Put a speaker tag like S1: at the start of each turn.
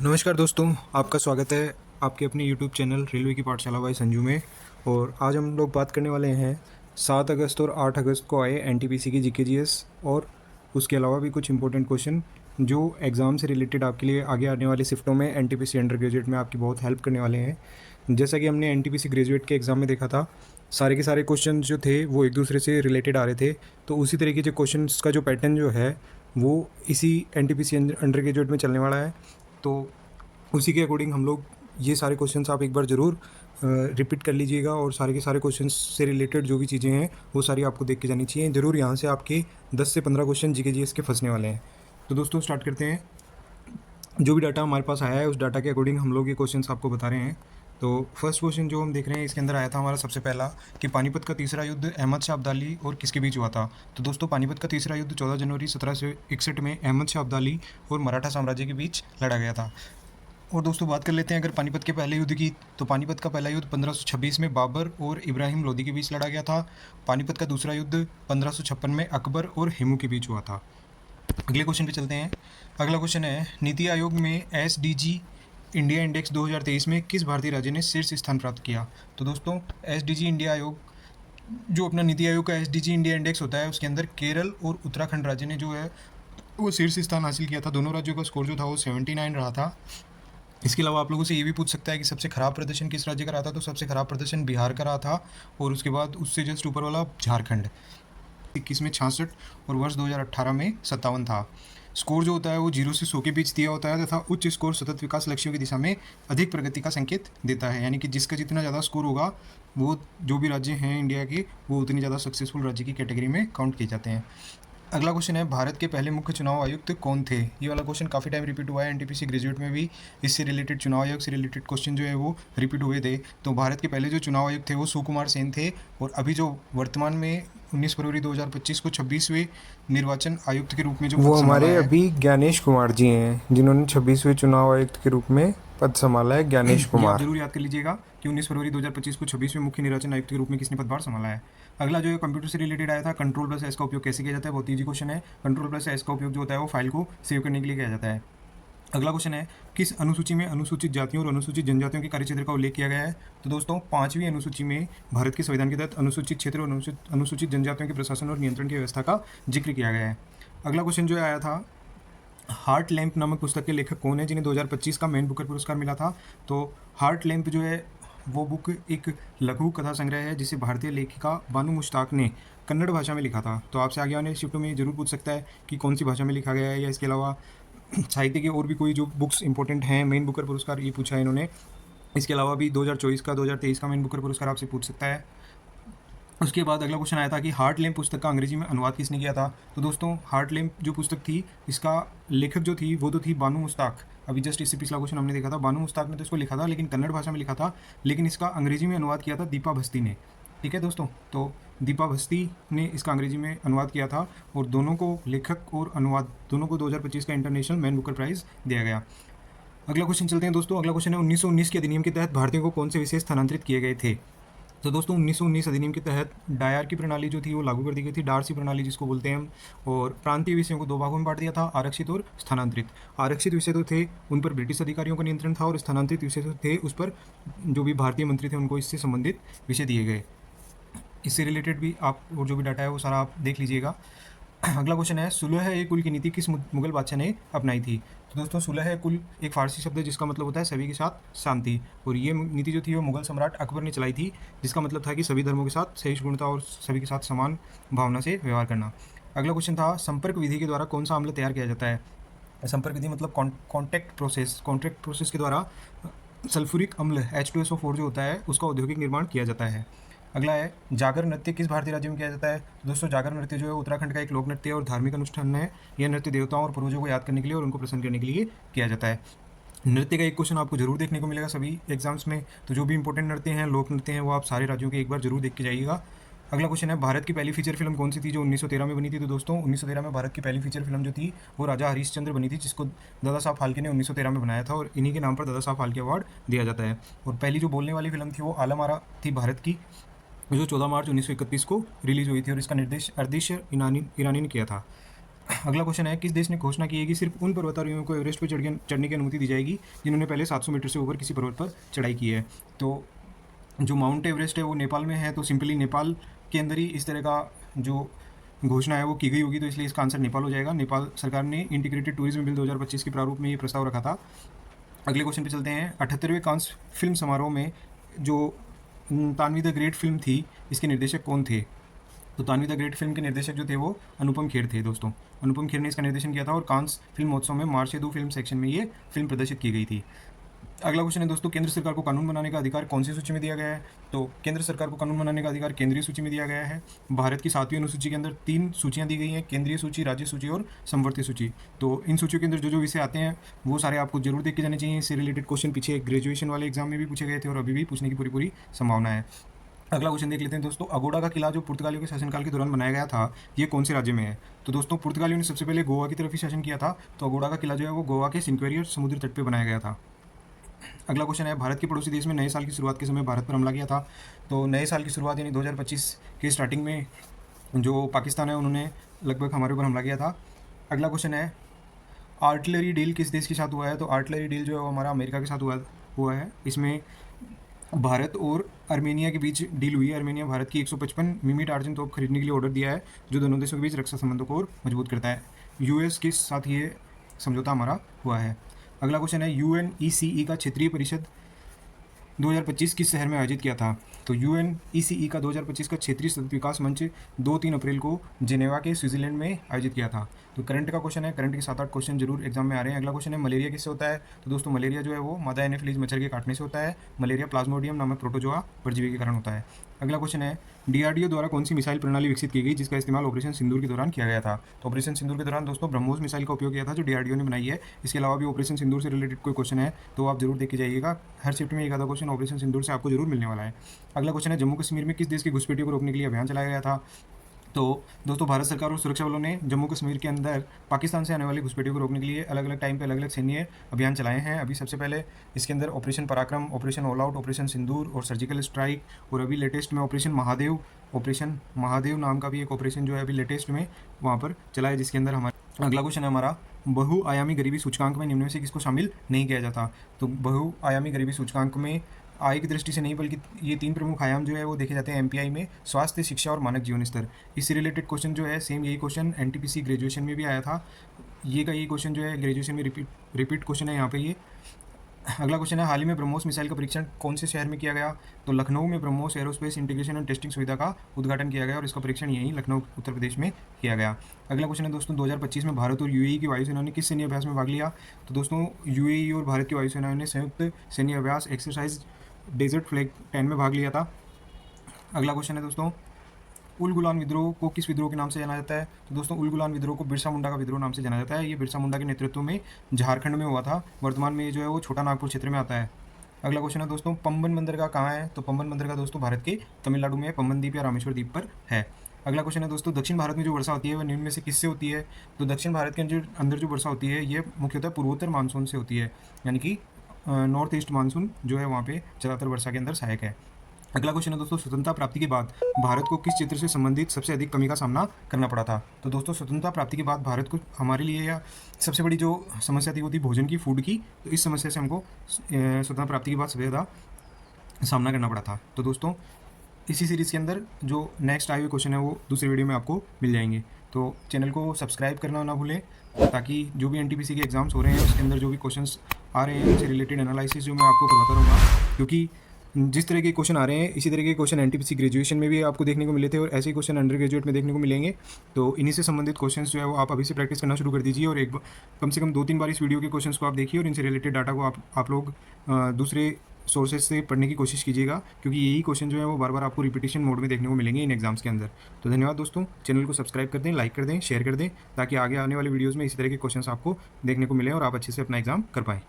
S1: नमस्कार दोस्तों, आपका स्वागत है आपके अपने यूट्यूब चैनल रेलवे की पाठशाला बाय संजू में। और आज हम लोग बात करने वाले हैं 7 अगस्त और 8 अगस्त को आए एनटीपीसी की जीके जीएस और उसके अलावा भी कुछ इंपॉर्टेंट क्वेश्चन जो एग्ज़ाम से रिलेटेड आपके लिए आगे आने वाली शिफ्टों में एनटीपीसी अंडर ग्रेजुएट में आपकी बहुत हेल्प करने वाले हैं। जैसा कि हमने एनटीपीसी ग्रेजुएट के एग्ज़ाम में देखा था, सारे के सारे क्वेश्चन जो थे वो एक दूसरे से रिलेटेड आ रहे थे। तो उसी तरीके के क्वेश्चन का जो पैटर्न जो है वो इसी एनटीपीसी अंडर ग्रेजुएट में चलने वाला है। तो उसी के अकॉर्डिंग हम लोग ये सारे क्वेश्चंस आप एक बार ज़रूर रिपीट कर लीजिएगा और सारे के सारे क्वेश्चंस से रिलेटेड जो भी चीज़ें हैं वो सारी आपको देख के जानी चाहिए ज़रूर। यहाँ से आपके 10 से 15 क्वेश्चन जीके जीएस के फंसने वाले हैं। तो दोस्तों स्टार्ट करते हैं। जो भी डाटा हमारे पास आया है उस डाटा के अकॉर्डिंग हम लोग ये क्वेश्चंस आपको बता रहे हैं। तो फर्स्ट क्वेश्चन जो हम देख रहे हैं इसके अंदर आया था हमारा सबसे पहला कि पानीपत का तीसरा युद्ध अहमद शाह अब्दाली और किसके बीच हुआ था। तो दोस्तों पानीपत का तीसरा युद्ध 14 जनवरी 1761 में अहमद शाह अब्दाली और मराठा साम्राज्य के बीच लड़ा गया था। और दोस्तों बात कर लेते हैं अगर पानीपत के पहले युद्ध की, तो पानीपत का पहला युद्ध 1526 में बाबर और इब्राहिम लोदी के बीच लड़ा गया था। पानीपत का दूसरा युद्ध 1556 में अकबर और हिमू के बीच हुआ था। अगले क्वेश्चन पे चलते हैं। अगला क्वेश्चन है नीति आयोग में एसडीजी इंडिया इंडेक्स 2023 में किस भारतीय राज्य ने शीर्ष स्थान प्राप्त किया। तो दोस्तों एसडीजी इंडिया आयोग जो अपना नीति आयोग का एसडीजी इंडिया इंडेक्स होता है उसके अंदर केरल और उत्तराखंड राज्य ने जो है वो शीर्ष स्थान हासिल किया था। दोनों राज्यों का स्कोर जो था वो 79 रहा था। इसके अलावा आप लोगों से ये भी पूछ सकता है कि सबसे खराब प्रदर्शन किस राज्य का रहा था। तो सबसे खराब प्रदर्शन बिहार का रहा था और उसके बाद उससे जस्ट ऊपर वाला झारखंड 21 में 66 और वर्ष 2018 में 57 था। स्कोर जो होता है वो 0 से 100 के बीच दिया होता है तथा उच्च स्कोर सतत विकास लक्ष्यों की दिशा में अधिक प्रगति का संकेत देता है। यानी कि जिसका जितना ज़्यादा स्कोर होगा वो जो भी राज्य हैं इंडिया के वो उतनी ज़्यादा सक्सेसफुल राज्य की कैटेगरी में काउंट किए जाते हैं। अगला क्वेश्चन है भारत के पहले मुख्य चुनाव आयुक्त कौन थे। ये वाला क्वेश्चन काफ़ी टाइम रिपीट हुआ है एनटीपीसी ग्रेजुएट में भी इससे रिलेटेड चुनाव आयोग से रिलेटेड क्वेश्चन जो है वो रिपीट हुए थे। तो भारत के पहले जो चुनाव आयुक्त थे वो सुकुमार सेन थे और अभी जो वर्तमान में 19 फरवरी 2025 को 26वें निर्वाचन आयुक्त के रूप में जो
S2: वो
S1: पद संभाला
S2: हमारे
S1: है।
S2: अभी ज्ञानेश कुमार जी हैं जिन्होंने 26वें चुनाव आयुक्त के रूप में पद संभाला है, ज्ञानेश
S1: ये आप
S2: कुमार।
S1: जरूर याद कर लीजिएगा कि 19 फरवरी 2025 को 26वें मुख्य निर्वाचन आयुक्त के रूप में किसने पदभार संभाला है। अगला जो है कंप्यूटर से रिलेटेड आया था, कंट्रोल प्लस एस का उपयोग कैसे किया जाता है। बहुत ईजी क्वेश्चन है। कंट्रोल प्लस एस का उपयोग जो होता है वो फाइल को सेव करने के लिए किया जाता है। अगला क्वेश्चन है किस अनुसूची में अनुसूचित जातियों और अनुसूचित जनजातियों के कार्यक्षेत्र का उल्लेख किया गया है। तो दोस्तों 5वीं अनुसूची में भारत के संविधान के तहत अनुसूचित क्षेत्र और अनुसूचित जनजातियों के प्रशासन और नियंत्रण की व्यवस्था का जिक्र किया गया है। अगला क्वेश्चन जो आया था हार्ट लैम्प नामक पुस्तक के लेखक कौन है जिन्हें 2025 का मैन बुकर पुरस्कार मिला था। तो हार्ट लैम्प जो है वो बुक एक लघु कथा संग्रह है जिसे भारतीय लेखिका बानू मुश्ताक ने कन्नड़ भाषा में लिखा था। तो आपसे आगे आने शिफ्टों में जरूर पूछ सकता है कि कौन सी भाषा में लिखा गया है, या इसके अलावा साहित्य के और भी कोई जो बुक्स इंपॉर्टेंट हैं मेन बुकर पुरस्कार ये पूछा है इन्होंने। इसके अलावा भी 2024 का 2023 का मेन बुकर पुरस्कार आपसे पूछ सकता है। उसके बाद अगला क्वेश्चन आया था कि हार्ट लैम्प पुस्तक का अंग्रेजी में अनुवाद किसने किया था। तो दोस्तों हार्ट लैम्प जो पुस्तक थी इसका लेखक जो थी वो तो थी बानू मुश्ताक। अभी जस्ट इससे पिछला क्वेश्चन हमने देखा था, बानू मुश्ताक ने तो इसको लिखा था लेकिन कन्नड़ भाषा में लिखा था, लेकिन इसका अंग्रेजी में अनुवाद किया था दीपा भस्ती ने। ठीक है दोस्तों, तो दीपा भस्ती ने इसका अंग्रेजी में अनुवाद किया था और दोनों को लेखक और अनुवाद दोनों को 2025 का इंटरनेशनल मैन बुकर प्राइज़ दिया गया। अगला क्वेश्चन चलते हैं दोस्तों। अगला क्वेश्चन है 1919 के अधिनियम के तहत भारतीयों को कौन से विशेष स्थानांतरित किए गए थे। तो दोस्तों 1919 अधिनियम के तहत डायर की प्रणाली जो थी वो लागू कर दी गई थी, डार्सी प्रणाली जिसको बोलते हैं हम। और प्रांतीय विषयों को 2 भागों में बांट दिया था, आरक्षित और स्थानांतरित। आरक्षित विषय तो थे उन पर ब्रिटिश अधिकारियों का नियंत्रण था और स्थानांतरित विषय तो थे उस पर जो भी भारतीय मंत्री थे उनको इससे संबंधित विषय दिए गए। इससे रिलेटेड भी आप और जो भी डाटा है वो सारा आप देख लीजिएगा। अगला क्वेश्चन है सुलह ए कुल की नीति किस मुगल बादशाह ने अपनाई थी। तो दोस्तों सुलह ए कुल एक फारसी शब्द है जिसका मतलब होता है सभी के साथ शांति, और ये नीति जो थी वो मुगल सम्राट अकबर ने चलाई थी जिसका मतलब था कि सभी धर्मों के साथ सहिष्णुता और सभी के साथ समान भावना से व्यवहार करना। अगला क्वेश्चन था संपर्क विधि के द्वारा कौन सा अम्ल तैयार किया जाता है। संपर्क विधि मतलब कॉन्ट्रैक्ट प्रोसेस के द्वारा सल्फ्यूरिक अम्ल H2SO4 जो होता है उसका औद्योगिक निर्माण किया जाता है। अगला है जागर नृत्य किस भारतीय राज्य में किया जाता है। तो दोस्तों जागर नृत्य जो है उत्तराखंड का एक लोक नृत्य और धार्मिक अनुष्ठान है। यह नृत्य देवताओं और पूर्वजों को याद करने के लिए और उनको प्रसन्न करने के लिए किया जाता है। नृत्य का एक क्वेश्चन आपको जरूर देखने को मिलेगा सभी एग्जाम्स में। तो जो भी इंपॉर्टेंट नृत्य हैं लोक नृत्य हैं वो आप सारे राज्यों के एक बार जरूर देख के जाइएगा। अगला क्वेश्चन है भारत की पहली फीचर फिल्म कौन सी थी जो 1913 में बनी थी। तो दोस्तों 1913 में भारत की पहली फीचर फिल्म जो थी वो राजा हरीशचंद्र बनी थी जिसको दादा साहब फाल्के ने 1913 में बनाया था और इन्हीं के नाम पर दादा साहब फाल्के अवार्ड दिया जाता है। और पहली जो बोलने वाली फिल्म थी वो आलम आरा थी भारत की, जो 14 मार्च 1931 को रिलीज हुई थी और इसका निर्देश अर्दिश ईरानी ने किया था। अगला क्वेश्चन है, किस देश ने घोषणा की है कि सिर्फ उन पर्वतारोहियों को एवरेस्ट पर चढ़ने की अनुमति दी जाएगी जिन्होंने पहले 700 मीटर से ऊपर किसी पर्वत पर चढ़ाई की है। तो जो माउंट एवरेस्ट है वो नेपाल में है, तो सिंपली नेपाल के अंदर ही इस तरह का जो घोषणा है वो की गई होगी, तो इसलिए इसका आंसर नेपाल हो जाएगा। नेपाल सरकार ने इंटीग्रेटेड टूरिज्म बिल 2025 के प्रारूप में ये प्रस्ताव रखा था। अगले क्वेश्चन पे चलते हैं। 78वें कांस फिल्म समारोह में जो तानवी द ग्रेट फिल्म थी, इसके निर्देशक कौन थे? तो तानवी द ग्रेट फिल्म के निर्देशक जो थे वो अनुपम खेर थे दोस्तों। अनुपम खेर ने इसका निर्देशन किया था और कांस फिल्म महोत्सव में मार्शेदू फिल्म सेक्शन में ये फिल्म प्रदर्शित की गई थी। अगला क्वेश्चन है दोस्तों, केंद्र सरकार को कानून बनाने का अधिकार कौन सी सूची में दिया गया है? तो केंद्र सरकार को कानून बनाने का अधिकार केंद्रीय सूची में दिया गया है। भारत की 7वीं अनुसूची के अंदर 3 सूचियां दी गई हैं, केंद्रीय सूची, राज्य सूची और समवर्ती सूची। तो इन सूचियों के अंदर जो जो विषय आते हैं वो सारे आपको जरूर देख के जाने चाहिए। इससे रिलेटेड क्वेश्चन पीछे ग्रेजुएशन वाले एग्जाम में भी पूछे गए थे और अभी भी पूछने की पूरी संभावना है। अगला क्वेश्चन देख लेते हैं दोस्तों, अगोड़ा का किला जो पुर्तगालियों के शासनकाल के दौरान बनाया गया था, ये कौन से राज्य में है? तो दोस्तों पुर्तगालियों ने सबसे पहले गोवा की तरफ ही शासन किया था, तो अगोड़ा का किला जो है वो गोवा के सिंक्वेरियर समुद्र तट पर बनाया गया था। अगला क्वेश्चन है, भारत के पड़ोसी देश में नए साल की शुरुआत के समय भारत पर हमला किया था। तो नए साल की शुरुआत यानी 2025 के स्टार्टिंग में जो पाकिस्तान है उन्होंने लगभग हमारे ऊपर हमला किया था। अगला क्वेश्चन है, आर्टिलरी डील किस देश के साथ हुआ है? तो आर्टिलरी डील जो है वो हमारा अमेरिका के साथ हुआ है। इसमें भारत और अर्मेनिया के बीच डील हुई है। अर्मेनिया भारत की 155 मिमी टार्जन तोप खरीदने के लिए ऑर्डर दिया है, जो दोनों देशों के बीच रक्षा संबंधों को और मजबूत करता है। यूएस के साथ ये समझौता हमारा हुआ है। अगला क्वेश्चन है, UNECE का क्षेत्रीय परिषद 2025 किस शहर में आयोजित किया था? तो UNECE का 2025 का क्षेत्रीय सतत विकास मंच 2-3 अप्रैल को जिनेवा के स्विट्जरलैंड में आयोजित किया था। तो करंट का क्वेश्चन है, करंट के 7-8 क्वेश्चन जरूर एग्जाम में आ रहे हैं। अगला क्वेश्चन है, मलेरिया किससे होता है? तो दोस्तों मलेरिया जो है वो मादा एनोफिलीज मच्छर के काटने से होता है। मलेरिया प्लाज्मोडियम नामक प्रोटोजोआ परजीवी के कारण होता है। अगला क्वेश्चन है, DRDO द्वारा कौन सी मिसाइल प्रणाली विकसित की गई जिसका इस्तेमाल ऑपरेशन सिंदूर के दौरान किया गया था? तो ऑपरेशन सिंदूर के दौरान दोस्तों ब्रह्मोस मिसाइल का उपयोग किया था, जो DRDO ने बनाई है। इसके अलावा भी ऑपरेशन सिंदूर से रिलेटेड कोई क्वेश्चन है तो आप जरूर देख के जाइएगा। हर शिफ्ट में एक आधा क्वेश्चन ऑपरेशन सिंदूर से आपको जरूर मिलने वाला है। अगला क्वेश्चन है, जम्मू कश्मीर में किस देश की घुसपैठियों को रोकने के लिए अभियान चलाया गया था? तो दोस्तों भारत सरकार और सुरक्षा बलों ने जम्मू कश्मीर के अंदर पाकिस्तान से आने वाली घुसपैठियों को रोकने के लिए अलग अलग टाइम पे अलग अलग सैन्य अभियान चलाए हैं। अभी सबसे पहले इसके अंदर ऑपरेशन पराक्रम, ऑपरेशन ऑल आउट, ऑपरेशन सिंदूर और सर्जिकल स्ट्राइक, और अभी लेटेस्ट में ऑपरेशन महादेव नाम का भी एक ऑपरेशन जो है अभी लेटेस्ट में वहाँ पर चला है, जिसके अंदर हमारा अगला क्वेश्चन है हमारा, बहुआयामी गरीबी सूचकांक में निम्न में से किसको शामिल नहीं किया जाता? तो बहुआयामी गरीबी सूचकांक में आय की दृष्टि से नहीं बल्कि ये 3 प्रमुख आयाम जो है वो देखे जाते हैं MPI में, स्वास्थ्य, शिक्षा और मानक जीवन स्तर। इससे रिलेटेड क्वेश्चन जो है सेम यही क्वेश्चन NTPC ग्रेजुएशन में भी आया था। ये क्वेश्चन जो है ग्रेजुएशन में रिपीट क्वेश्चन है यहाँ पे ये। अगला क्वेश्चन है, हाल ही में ब्रह्मोस मिसाइल का परीक्षण कौन से शहर में किया गया? तो लखनऊ में BrahMos aerospace integration and testing सुविधा का उद्घाटन किया गया और इसका परीक्षण यहीं लखनऊ उत्तर प्रदेश में किया गया। अगला क्वेश्चन है दोस्तों, 2025 में भारत और UAE की वायुसेनाओं ने किस सैन्य अभ्यास में भाग लिया? तो दोस्तों UAE और भारत की वायुसेनाओं ने संयुक्त सैन्य अभ्यास एक्सरसाइज डेजर्ट फ्लैग 10 में भाग लिया था। अगला क्वेश्चन है दोस्तों, उल गुलान विद्रोह को किस विद्रोह के नाम से जाना जाता है? तो दोस्तों उल गुलान विद्रोह को बिरसा मुंडा का विद्रोह नाम से जाना जाता है। ये बिरसा मुंडा के नेतृत्व में झारखंड में हुआ था। वर्तमान में ये जो है वो छोटा नागपुर क्षेत्र में आता है। अगला क्वेश्चन है दोस्तों, पंबन बंदरगाह कहाँ है? तो पंबन बंदरगाह दोस्तों भारत के तमिलनाडु में पंबन द्वीप या रामेश्वर द्वीप पर है। अगला क्वेश्चन है दोस्तों, दक्षिण भारत में जो वर्षा होती है वह निम्न में से किससे होती है? तो दक्षिण भारत के अंदर जो वर्षा होती है ये मुख्यतः पूर्वोत्तर मानसून से होती है, यानी कि नॉर्थ ईस्ट मानसून जो है वहाँ पे ज़्यादातर वर्षा के अंदर सहायक है। अगला क्वेश्चन है दोस्तों, स्वतंत्रता प्राप्ति के बाद भारत को किस क्षेत्र से संबंधित सबसे अधिक कमी का सामना करना पड़ा था? तो दोस्तों स्वतंत्रता प्राप्ति के बाद भारत को हमारे लिए या सबसे बड़ी जो समस्या थी वो थी भोजन की, फूड की। तो इस समस्या से हमको स्वतंत्रता प्राप्ति के बाद सबसे ज़्यादा सामना करना पड़ा था। तो दोस्तों इसी सीरीज़ के अंदर जो नेक्स्ट आए हुए क्वेश्चन है वो दूसरे वीडियो में आपको मिल जाएंगे। तो चैनल को सब्सक्राइब करना ना भूलें, ताकि जो भी NTPC के एग्जाम्स हो रहे हैं उसके अंदर जो भी क्वेश्चंस आ रहे हैं उनसे रिलेटेड एनालिसिस जो मैं आपको करवाता रहूँगा। क्योंकि जिस तरह के क्वेश्चन आ रहे हैं इसी तरह के क्वेश्चन NTPC ग्रेजुएशन में भी आपको देखने को मिले थे और ऐसे ही क्वेश्चन अंडर ग्रेजुएट में देखने को मिलेंगे। तो इन्हीं से संबंधित क्वेश्चंस जो है वो आप अभी से प्रैक्टिस करना शुरू कर दीजिए और कम से कम 2-3 बार इस वीडियो के क्वेश्चंस को आप देखिए और इनसे रिलेटेड डाटा को आप लोग दूसरे सोर्सेज से पढ़ने की कोशिश कीजिएगा, क्योंकि यही क्वेश्चन जो है वो बार बार आपको रिपीटेशन मोड में देखने को मिलेंगे इन एग्जाम्स के अंदर। तो धन्यवाद दोस्तों, चैनल को सब्सक्राइब कर दें, लाइक कर दें, शेयर कर दें, ताकि आगे आने वाले वीडियोज़ में इसी तरह के क्वेश्चन आपको देखने को मिले और आप अच्छे से अपना एग्जाम कर पाएँ।